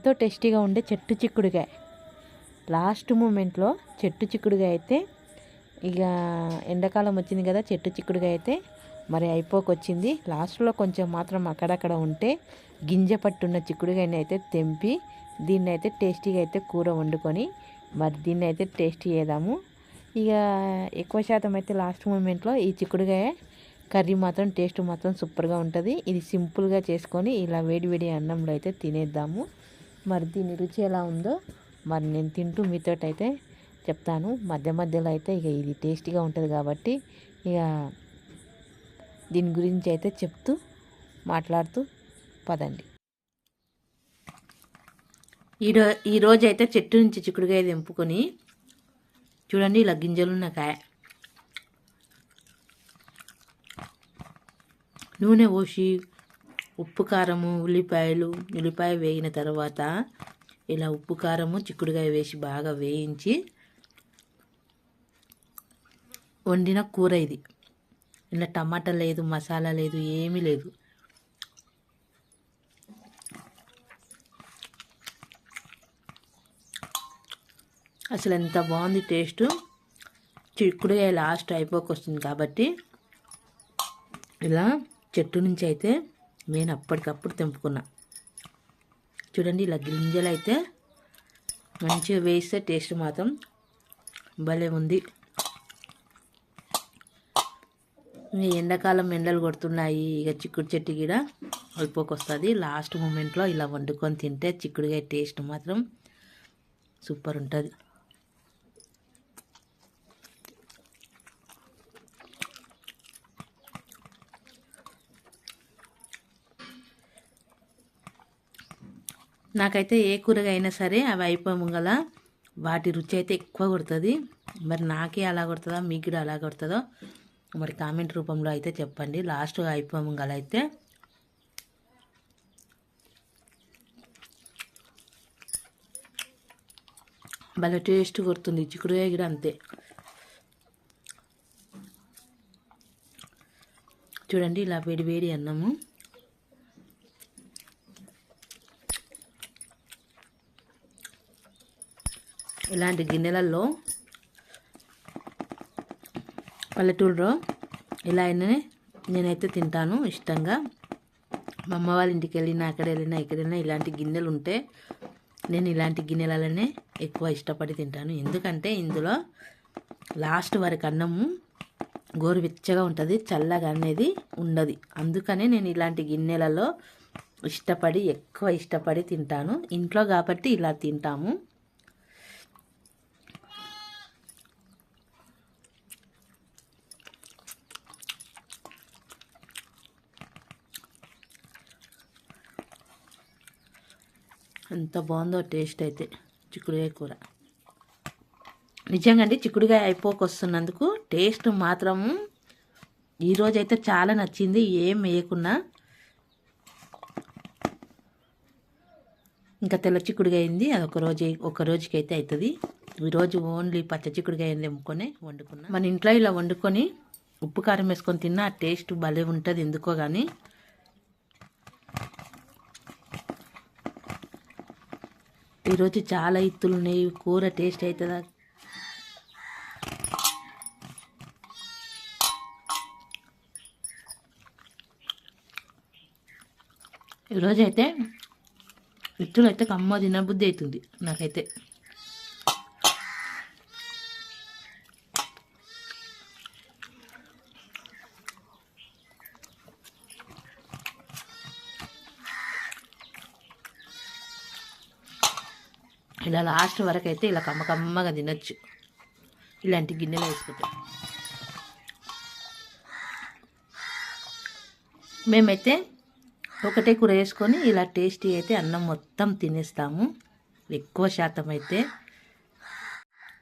ఎంతో టేస్టీగా ఉండే చెట్టు చిక్కుడుగాయ. లాస్ట్ మూమెంట్లో చెట్టు చిక్కుడుగాయ అయితే ఇక ఎండాకాలం వచ్చింది కదా, చెట్టు చిక్కుడుగాయ అయితే మరి అయిపోకొచ్చింది. లాస్ట్లో కొంచెం మాత్రం అక్కడక్కడ ఉంటే గింజ పట్టున్న చిక్కుడుగాయని అయితే తెంపి దీన్ని అయితే టేస్టీగా అయితే కూర వండుకొని మరి దీన్ని అయితే టేస్టీ చేద్దాము. ఇక ఎక్కువ శాతం అయితే లాస్ట్ మూమెంట్లో ఈ చిక్కుడుగాయ కర్రీ మాత్రం టేస్ట్ మాత్రం సూపర్గా ఉంటుంది. ఇది సింపుల్గా చేసుకొని ఇలా వేడి వేడి అన్నంలో అయితే తినేద్దాము. మరి దీని రుచి ఎలా ఉందో మరి నేను తింటూ మీతో అయితే చెప్తాను. మధ్య మధ్యలో అయితే ఇక ఇది టేస్టీగా ఉంటుంది కాబట్టి ఇక దీని గురించి అయితే చెప్తూ మాట్లాడుతూ పదండి. ఈరోజు అయితే చెట్టు నుంచి చిక్కుడుకాయ తెంపుకొని చూడండి, ఇలా గింజలున్న కాయ నూనె పోసి ఉప్పు కారము ఉల్లిపాయ వేగిన తర్వాత ఇలా ఉప్పు కారము చిక్కుడుకాయ వేసి బాగా వేయించి వండిన కూర ఇది. ఇలా టమాటా లేదు, మసాలా లేదు, ఏమీ లేదు. అసలు ఎంత బాగుంది టేస్ట్. చిక్కుడుకాయ లాస్ట్ అయిపోకొస్తుంది కాబట్టి ఇలా చెట్టు నుంచి అయితే నేను అప్పటికప్పుడు తెంపుకున్నా. చూడండి, ఇలా గింజలు అయితే మంచిగా వేస్తే టేస్ట్ మాత్రం భలే ఉంది. ఎండాకాలం ఎండలు కొడుతున్నాయి, ఇక చిక్కుడు చెట్టు కూడా అయిపోకొస్తుంది. లాస్ట్ మూమెంట్లో ఇలా వండుకొని తింటే చిక్కుడుకాయ టేస్ట్ మాత్రం సూపర్ ఉంటుంది. నాకైతే ఏ కూరగా అయినా సరే అవి అయిపోగల వాటి రుచి అయితే ఎక్కువ కొడుతుంది. మరి నాకే అలా కొడుతుందా, మీకు కూడా అలా కొడుతుందో మరి కామెంట్ రూపంలో అయితే చెప్పండి. లాస్ట్ అయిపోగల అయితే భలే టేస్ట్ కొడుతుంది. చిక్కుడుకాయ కూడా అంతే. చూడండి, ఇలా వేడి వేడి అన్నము ఇలాంటి గిన్నెలలో పల్లెటూరులో ఇలా అయినా నేనైతే తింటాను ఇష్టంగా. మా అమ్మ వాళ్ళ ఇంటికి వెళ్ళినా, అక్కడ వెళ్ళినా, ఇక్కడ వెళ్ళినా ఇలాంటి గిన్నెలు ఉంటే నేను ఇలాంటి గిన్నెలలోనే ఎక్కువ ఇష్టపడి తింటాను. ఎందుకంటే ఇందులో లాస్ట్ వరకు అన్నము గోరువెచ్చగా ఉంటుంది, చల్లగా అనేది ఉండదు. అందుకనే నేను ఇలాంటి గిన్నెలలో ఎక్కువ ఇష్టపడి తింటాను. ఇంట్లో కాబట్టి ఇలా తింటాము. ఎంత బాగుందో టేస్ట్ అయితే చిక్కుడుకాయ కూర. నిజంగా అండి, చిక్కుడుకాయ అయిపోకొస్తున్నందుకు టేస్ట్ మాత్రం ఈరోజైతే చాలా నచ్చింది. ఏం వేయకున్నా ఇంకా తెల్ల చిక్కుడుకాయ అయింది, అది ఒక రోజుకి అయితే అవుతుంది. ఈరోజు ఓన్లీ పచ్చ చిక్కుడుకాయ తెంపుకొని వండుకున్నా. మన ఇంట్లో ఇలా వండుకొని ఉప్పు కారం వేసుకొని తిన్నా ఆ టేస్ట్ భలే ఉంటుంది. ఎందుకో కానీ ఈరోజు చాలా ఇత్తులు ఉన్నాయి. కూర టేస్ట్ అవుతుందా? ఈరోజైతే ఇత్తులు అయితే కమ్మ తినబుద్ధి అవుతుంది నాకైతే. ఇలా లాస్ట్ వరకు అయితే ఇలా కమ్మగా తినచ్చు ఇలాంటి గిన్నెలు వేసుకుంటే. మేమైతే ఒకటే కూర వేసుకొని ఇలా టేస్టీ అయితే అన్నం మొత్తం తినేస్తాము. ఎక్కువ శాతం అయితే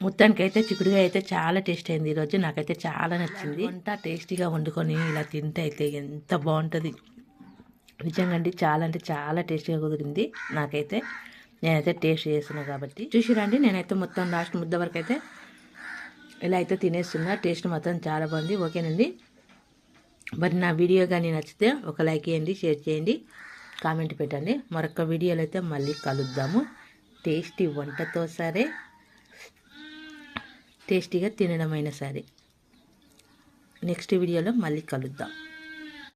మొత్తానికైతే చిక్కుడుకాయ అయితే చాలా టేస్ట్ అయింది ఈరోజు. నాకైతే చాలా నచ్చింది. వంట టేస్టీగా వండుకొని ఇలా తింటే అయితే ఎంత బాగుంటుంది. నిజంగా అండి, చాలా అంటే చాలా టేస్టీగా కుదిరింది నాకైతే. నేనైతే టేస్ట్ చేస్తున్నా కాబట్టి చూసిరండి. నేనైతే మొత్తం లాస్ట్ ముద్ద వరకు అయితే ఇలా అయితే తినేస్తున్నా. టేస్ట్ మాత్రం చాలా బాగుంది. ఓకేనండి, మరి నా వీడియో కానీ నచ్చితే ఒక లైక్ చేయండి, షేర్ చేయండి. కామెంట్ పెట్టండి. మరొక వీడియోలో అయితే మళ్ళీ కలుద్దాము. టేస్టీ వంటతో సరే, టేస్టీగా తినడమైనా సరే. నెక్స్ట్ వీడియోలో మళ్ళీ కలుద్దాం.